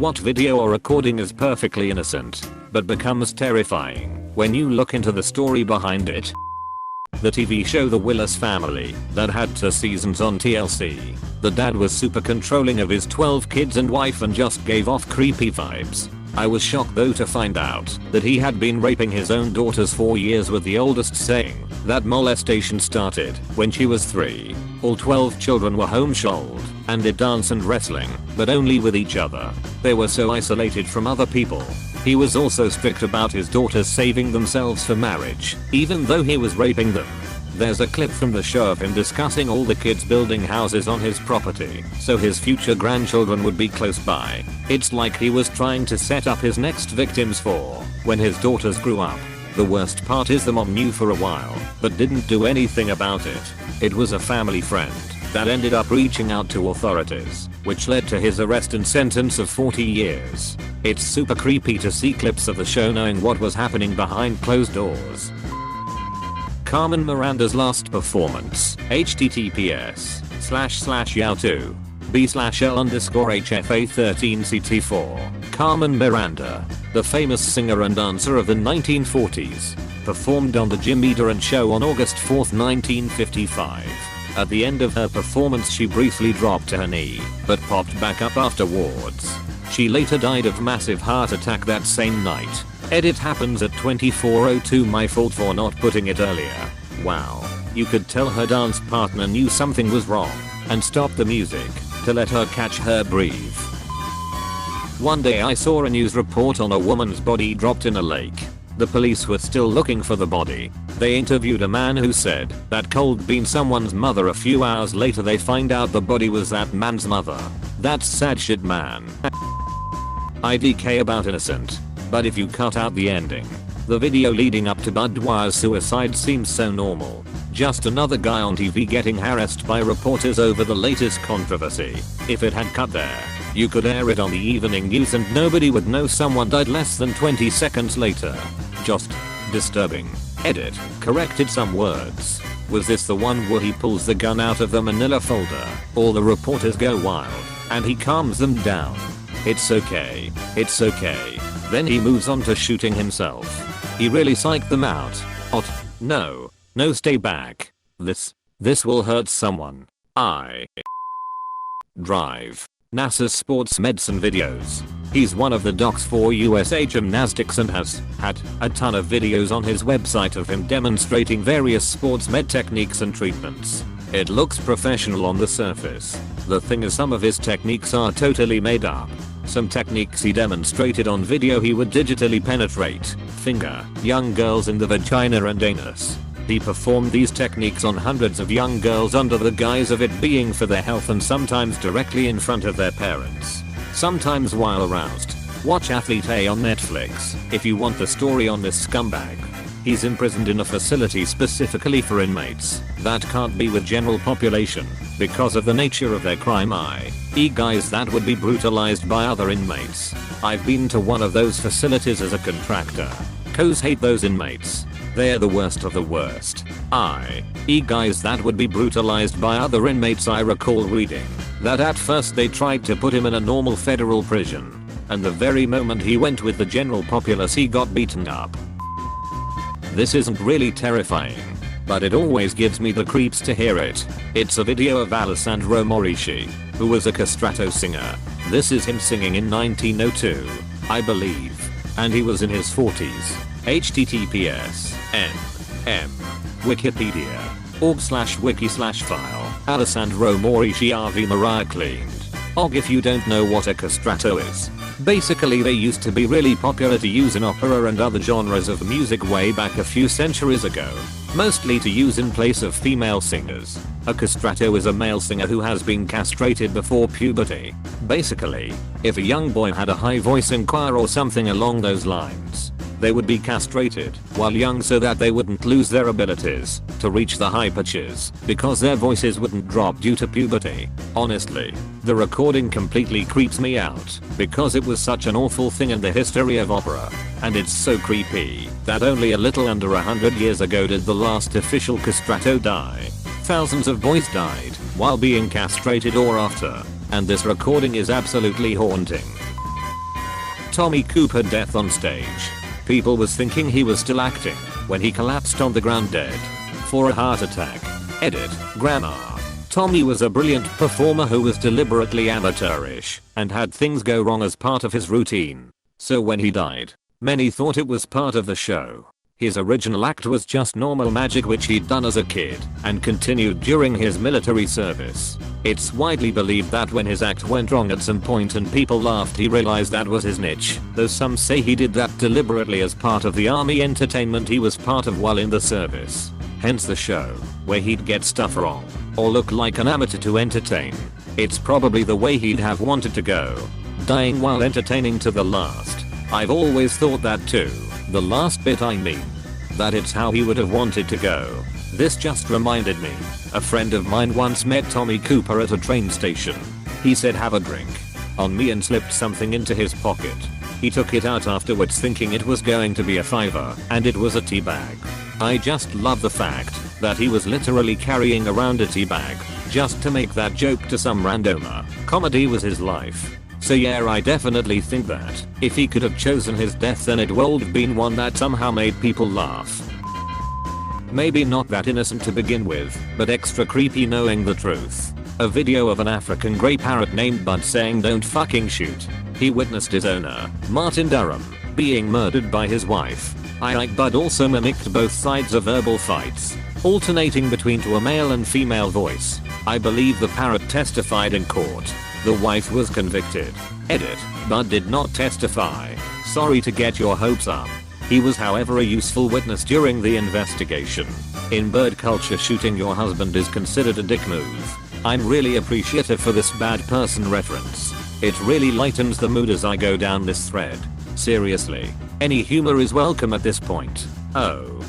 What video or recording is perfectly innocent, but becomes terrifying when you look into the story behind it? The TV show The Willis Family that had 2 seasons on TLC. The dad was super controlling of his 12 kids and wife and just gave off creepy vibes. I was shocked though to find out that he had been raping his own daughters for years, with the oldest saying that molestation started when she was 3. All 12 children were homeschooled and did dance and wrestling, but only with each other. They were so isolated from other people. He was also strict about his daughters saving themselves for marriage, even though he was raping them. There's a clip from the show of him discussing all the kids building houses on his property so his future grandchildren would be close by. It's like he was trying to set up his next victims for when his daughters grew up. The worst part is the mom knew for a while, but didn't do anything about it. It was a family friend that ended up reaching out to authorities, which led to his arrest and sentence of 40 years. It's super creepy to see clips of the show knowing what was happening behind closed doors. Carmen Miranda's last performance. https://youtube b/l_hfa13ct4. Carmen Miranda, the famous singer and dancer of the 1940s, performed on the Jim Ederan Show on August 4, 1955. At the end of her performance she briefly dropped to her knee, but popped back up afterwards. She later died of massive heart attack that same night. Edit happens at 24:02. My fault for not putting it earlier. Wow. You could tell her dance partner knew something was wrong and stopped the music to let her catch her breath. One day I saw a news report on a woman's body dropped in a lake. The police were still looking for the body. They interviewed a man who said that cold been someone's mother. A few hours later they find out the body was that man's mother. That's sad shit, man. IDK about innocent. But if you cut out the ending, the video leading up to Budwire's suicide seems so normal. Just another guy on TV getting harassed by reporters over the latest controversy. If it had cut there, you could air it on the evening news and nobody would know someone died less than 20 seconds later. Just disturbing. Edit corrected some words. Was this the one where he pulls the gun out of the manila folder? All the reporters go wild and he calms them down. It's okay. It's okay. Then he moves on to shooting himself. He really psyched them out. No. No, stay back. This will hurt someone. I drive NASA's sports medicine videos. He's one of the docs for USA Gymnastics and has had a ton of videos on his website of him demonstrating various sports med techniques and treatments. It looks professional on the surface. The thing is, some of his techniques are totally made up. Some techniques he demonstrated on video he would digitally penetrate, finger, young girls in the vagina and anus. He performed these techniques on hundreds of young girls under the guise of it being for their health and sometimes directly in front of their parents. Sometimes while aroused. Watch Athlete A on Netflix if you want the story on this scumbag. He's imprisoned in a facility specifically for inmates that can't be with general population because of the nature of their crime, i.e. guys that would be brutalized by other inmates. I've been to one of those facilities as a contractor. Co's hate those inmates. They're the worst of the worst. i.e. guys that would be brutalized by other inmates. I recall reading that at first they tried to put him in a normal federal prison, and the very moment he went with the general populace he got beaten up. This isn't really terrifying, but it always gives me the creeps to hear it. It's a video of Alessandro Morici, who was a castrato singer. This is him singing in 1902, I believe, and he was in his 40s. https://n/m wikipedia.org/wiki/file Alessandro Morici Ave Maria cleaned. If you don't know what a castrato is, basically they used to be really popular to use in opera and other genres of music way back a few centuries ago, mostly to use in place of female singers. A castrato is a male singer who has been castrated before puberty. Basically, if a young boy had a high voice in choir or something along those lines, they would be castrated while young so that they wouldn't lose their abilities to reach the high pitches because their voices wouldn't drop due to puberty. Honestly, the recording completely creeps me out because it was such an awful thing in the history of opera, and it's so creepy that only a little under 100 years ago did the last official castrato die. Thousands of boys died while being castrated or after, and this recording is absolutely haunting. Tommy Cooper death on stage. People was thinking he was still acting when he collapsed on the ground dead for a heart attack. Edit. Grammar. Tommy was a brilliant performer who was deliberately amateurish and had things go wrong as part of his routine. So when he died, many thought it was part of the show. His original act was just normal magic which he'd done as a kid and continued during his military service. It's widely believed that when his act went wrong at some point and people laughed, he realized that was his niche, though some say he did that deliberately as part of the army entertainment he was part of while in the service. Hence the show, where he'd get stuff wrong or look like an amateur to entertain. It's probably the way he'd have wanted to go, dying while entertaining to the last. I've always thought that too. The last bit I mean. That it's how he would have wanted to go. This just reminded me. A friend of mine once met Tommy Cooper at a train station. He said have a drink on me and slipped something into his pocket. He took it out afterwards thinking it was going to be a $5 and it was a tea bag. I just love the fact that he was literally carrying around a tea bag just to make that joke to some randomer. Comedy was his life. So yeah, I definitely think that if he could have chosen his death then it would have been one that somehow made people laugh. Maybe not that innocent to begin with, but extra creepy knowing the truth. A video of an African grey parrot named Bud saying don't fucking shoot. He witnessed his owner, Martin Durham, being murdered by his wife. I like Bud also mimicked both sides of verbal fights, alternating between to a male and female voice. I believe the parrot testified in court. The wife was convicted. Edit. Bud did not testify. Sorry to get your hopes up. He was however a useful witness during the investigation. In bird culture, shooting your husband is considered a dick move. I'm really appreciative for this bad person reference. It really lightens the mood as I go down this thread. Seriously, any humor is welcome at this point. Oh.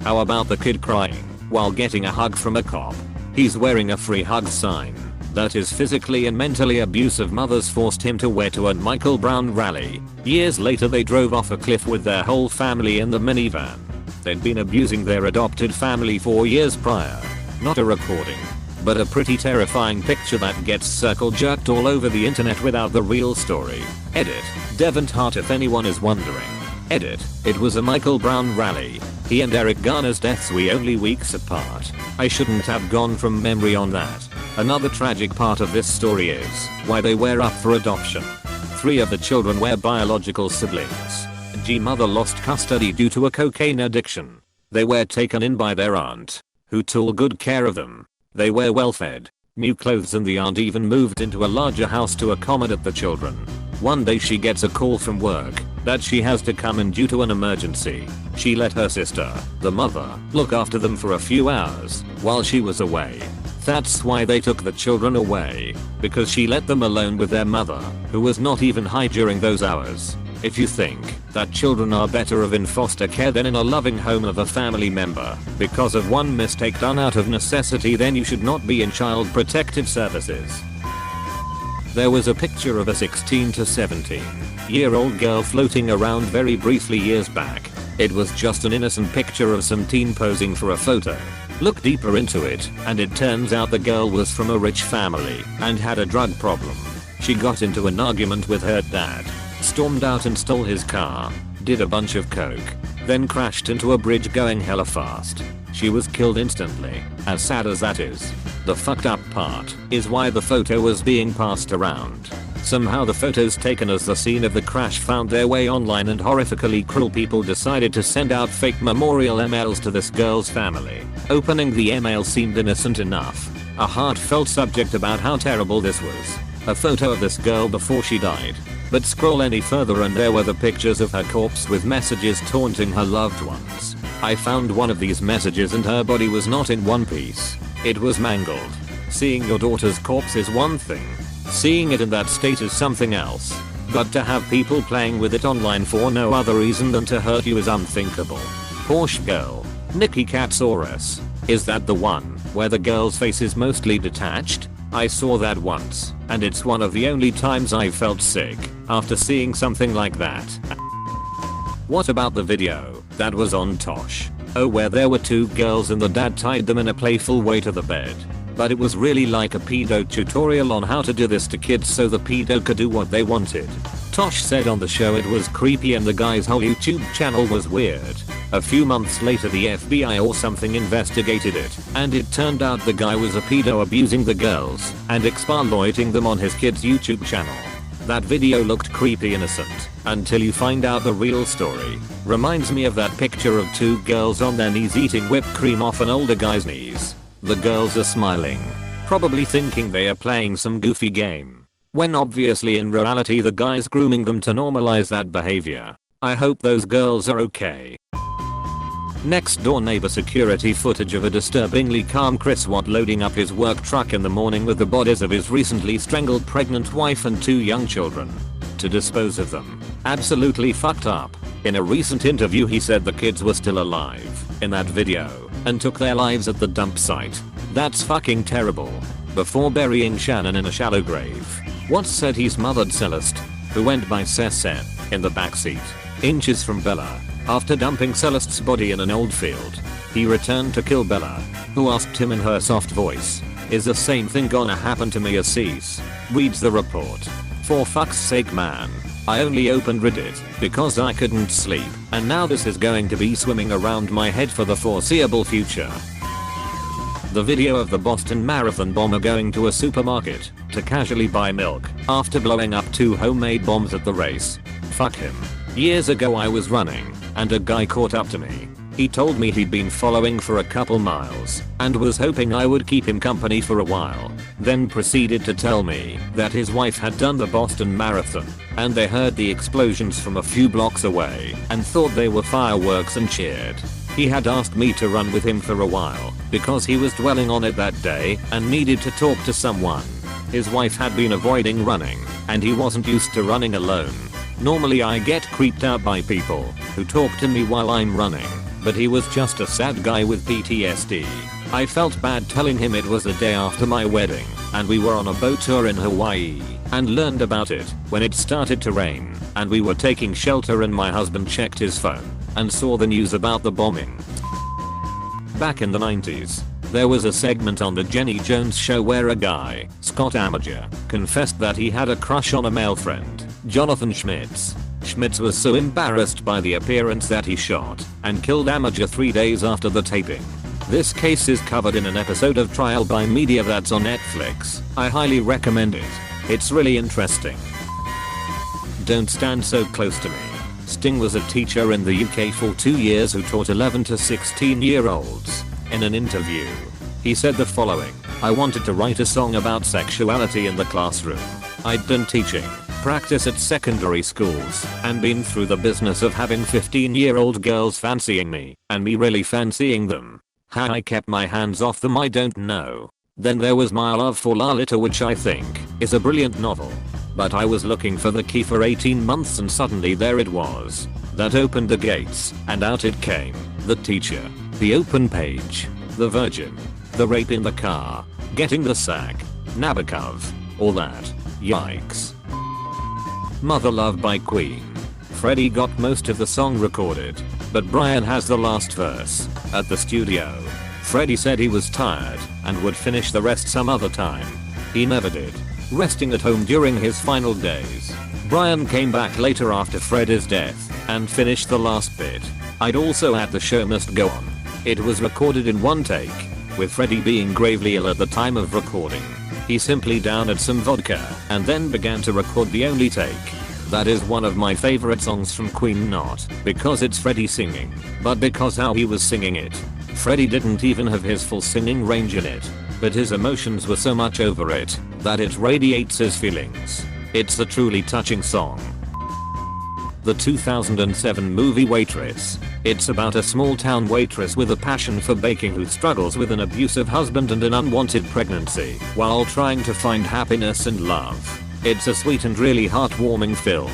How about the kid crying while getting a hug from a cop? He's wearing a free hug sign that his physically and mentally abusive mothers forced him to wear to a Michael Brown rally. Years later they drove off a cliff with their whole family in the minivan. They'd been abusing their adopted family 4 years prior. Not a recording, but a pretty terrifying picture that gets circle jerked all over the internet without the real story. Edit. Devon Hart if anyone is wondering. Edit. It was a Michael Brown rally. He and Eric Garner's deaths were only weeks apart. I shouldn't have gone from memory on that. Another tragic part of this story is why they were up for adoption. 3 of the children were biological siblings. Mother lost custody due to a cocaine addiction. They were taken in by their aunt, who took good care of them. They were well fed, new clothes, and the aunt even moved into a larger house to accommodate the children. One day she gets a call from work that she has to come in due to an emergency. She let her sister, the mother, look after them for a few hours while she was away. That's why they took the children away, because she let them alone with their mother, who was not even high during those hours. If you think that children are better off in foster care than in a loving home of a family member because of one mistake done out of necessity, then you should not be in child protective services. There was a picture of a 16 to 17-year-old girl floating around very briefly years back. It was just an innocent picture of some teen posing for a photo. Look deeper into it, and it turns out the girl was from a rich family and had a drug problem. She got into an argument with her dad, stormed out and stole his car, did a bunch of coke, then crashed into a bridge going hella fast. She was killed instantly. As sad as that is, the fucked up part is why the photo was being passed around. Somehow the photos taken as the scene of the crash found their way online, and horrifically cruel people decided to send out fake memorial emails to this girl's family. Opening the email seemed innocent enough. A heartfelt subject about how terrible this was. A photo of this girl before she died. But scroll any further and there were the pictures of her corpse with messages taunting her loved ones. I found one of these messages and her body was not in one piece. It was mangled. Seeing your daughter's corpse is one thing. Seeing it in that state is something else. But to have people playing with it online for no other reason than to hurt you is unthinkable. Porsche girl. Nikki Katsaurus. Is that the one where the girl's face is mostly detached? I saw that once, and it's one of the only times I felt sick after seeing something like that. What about the video that was on Tosh? Oh, where there were 2 girls and the dad tied them in a playful way to the bed. but it was really like a pedo tutorial on how to do this to kids so the pedo could do what they wanted. Tosh said on the show it was creepy and the guy's whole YouTube channel was weird. A few months later the FBI or something investigated it, and it turned out the guy was a pedo abusing the girls and exploiting them on his kid's YouTube channel. That video looked creepy innocent until you find out the real story. Reminds me of that picture of two girls on their knees eating whipped cream off an older guy's knees. The girls are smiling, probably thinking they are playing some goofy game, when obviously in reality the guy's grooming them to normalize that behavior. I hope those girls are okay. Next door neighbor security footage of a disturbingly calm Chris Watt loading up his work truck in the morning with the bodies of his recently strangled pregnant wife and 2 young children to dispose of them. Absolutely fucked up. In a recent interview he said the kids were still alive in that video and took their lives at the dump site. That's fucking terrible. Before burying Shannon in a shallow grave, Watt said he smothered Celeste, who went by Cecen, in the backseat, inches from Bella. After dumping Celeste's body in an old field, he returned to kill Bella, who asked him in her soft voice, "Is the same thing gonna happen to me?" Assis reads the report. "For fuck's sake man, I only opened Reddit because I couldn't sleep, and now this is going to be swimming around my head for the foreseeable future." The video of the Boston Marathon bomber going to a supermarket to casually buy milk after blowing up 2 homemade bombs at the race. Fuck him. Years ago I was running, and a guy caught up to me. He told me he'd been following for a couple miles and was hoping I would keep him company for a while, then proceeded to tell me that his wife had done the Boston Marathon and they heard the explosions from a few blocks away and thought they were fireworks and cheered. He had asked me to run with him for a while because he was dwelling on it that day and needed to talk to someone. His wife had been avoiding running and he wasn't used to running alone. Normally I get creeped out by people who talk to me while I'm running, but he was just a sad guy with PTSD. I felt bad telling him it was the day after my wedding and we were on a boat tour in Hawaii and learned about it when it started to rain and we were taking shelter and my husband checked his phone and saw the news about the bombing. Back in the 90s, there was a segment on the Jenny Jones show where a guy, Scott Amager, confessed that he had a crush on a male friend, Jonathan Schmitz. Schmitz was so embarrassed by the appearance that he shot and killed Amager 3 days after the taping. This case is covered in an episode of Trial by Media that's on Netflix. I highly recommend it. It's really interesting. Don't stand so close to me. Sting was a teacher in the UK for 2 years who taught 11 to 16-year-olds. In an interview, he said the following: "I wanted to write a song about sexuality in the classroom. I'd done teaching practice at secondary schools and been through the business of having 15-year-old girls fancying me and me really fancying them. How I kept my hands off them I don't know. Then there was My Love for Lolita, which I think is a brilliant novel. But I was looking for the key for 18 months and suddenly there it was. That opened the gates and out it came. The teacher, the open page, the virgin, the rape in the car, getting the sack, Nabokov, all that. Yikes." Mother Love by Queen. Freddie got most of the song recorded, but Brian has the last verse at the studio. Freddie said he was tired and would finish the rest some other time. He never did, resting at home during his final days. Brian came back later after Freddie's death and finished the last bit. "I'd also add the show must go on. It was recorded in one take, with Freddie being gravely ill at the time of recording. He simply downed some vodka and then began to record the only take. That is one of my favorite songs from Queen, not because it's Freddie singing, but because how he was singing it. Freddie didn't even have his full singing range in it, but his emotions were so much over it that it radiates his feelings. It's a truly touching song." The 2007 movie Waitress. It's about a small town waitress with a passion for baking who struggles with an abusive husband and an unwanted pregnancy while trying to find happiness and love. It's a sweet and really heartwarming film,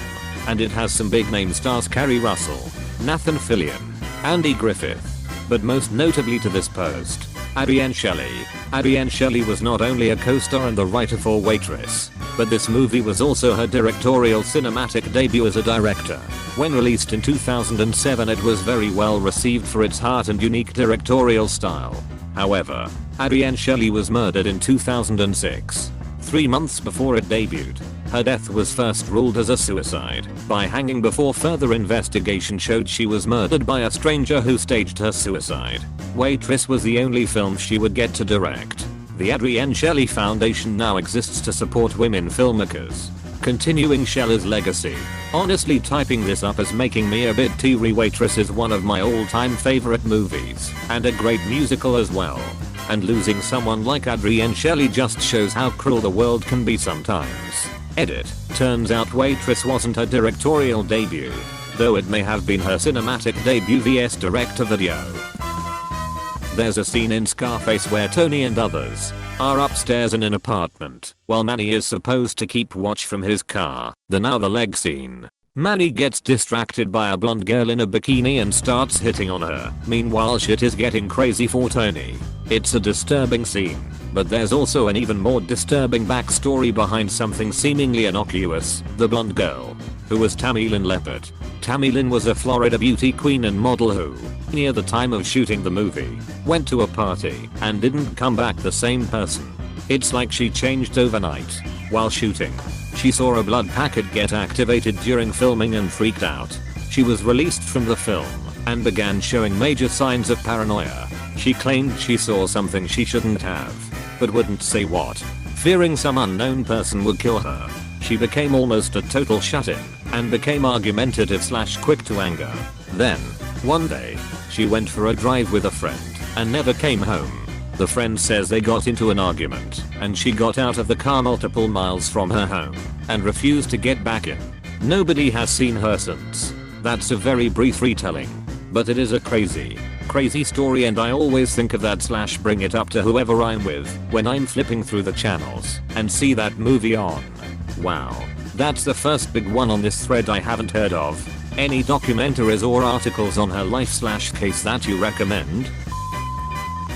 and it has some big name stars: Carrie Russell, Nathan Fillion, Andy Griffith, but most notably to this post, Adrienne Shelley. Adrienne Shelley was not only a co-star and the writer for Waitress, but this movie was also her directorial cinematic debut as a director. When released in 2007 it was very well received for its heart and unique directorial style. However, Adrienne Shelley was murdered in 2006, 3 months before it debuted. Her death was first ruled as a suicide by hanging before further investigation showed she was murdered by a stranger who staged her suicide. Waitress was the only film she would get to direct. The Adrienne Shelley Foundation now exists to support women filmmakers, continuing Shelley's legacy. Honestly, typing this up is making me a bit teary. Waitress is one of my all-time favorite movies, and a great musical as well. And losing someone like Adrienne Shelley just shows how cruel the world can be sometimes. Edit. Turns out Waitress wasn't her directorial debut, though it may have been her cinematic debut vs direct-to-video. There's a scene in Scarface where Tony and others are upstairs in an apartment while Manny is supposed to keep watch from his car. The leg scene. Manny gets distracted by a blonde girl in a bikini and starts hitting on her. Meanwhile, shit is getting crazy for Tony. It's a disturbing scene, but there's also an even more disturbing backstory behind something seemingly innocuous. The blonde girl, who was Tammy Lynn Leppert. Tammy Lynn was a Florida beauty queen and model who, near the time of shooting the movie, went to a party and didn't come back the same person. It's like she changed overnight. While shooting, she saw a blood packet get activated during filming and freaked out. She was released from the film and began showing major signs of paranoia. She claimed she saw something she shouldn't have, but wouldn't say what. Fearing some unknown person would kill her, she became almost a total shut-in and became argumentative / quick to anger. Then, one day, she went for a drive with a friend and never came home. The friend says they got into an argument and she got out of the car multiple miles from her home and refused to get back in. Nobody has seen her since. That's a very brief retelling, but it is a crazy story, and I always think of that / bring it up to whoever I'm with when I'm flipping through the channels and see that movie on. Wow, that's the first big one on this thread I haven't heard of. Any documentaries or articles on her life / case that you recommend?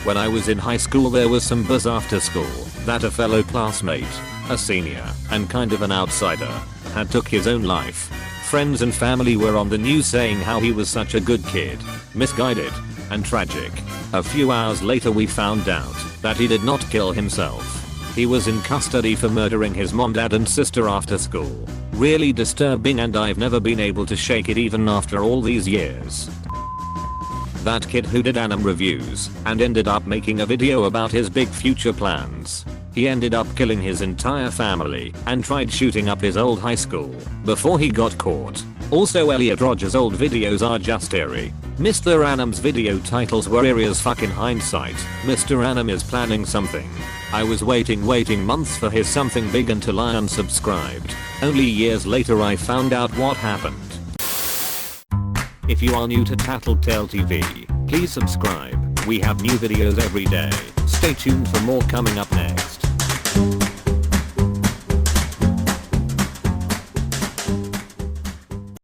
When I was in high school, there was some buzz after school that a fellow classmate, a senior and kind of an outsider, had took his own life. Friends and family were on the news saying how he was such a good kid, misguided, and tragic. A few hours later we found out that he did not kill himself. He was in custody for murdering his mom, dad and sister after school. Really disturbing, and I've never been able to shake it even after all these years. That kid who did anime reviews and ended up making a video about his big future plans. He ended up killing his entire family and tried shooting up his old high school before he got caught. Also, Elliot Rogers' old videos are just eerie. Mr. Anim's video titles were eerie as fuck in hindsight. Mr. Anim is planning something. I was waiting months for his something big until I unsubscribed. Only years later I found out what happened. If you are new to Tattletale TV, please subscribe. We have new videos every day. Stay tuned for more coming up next.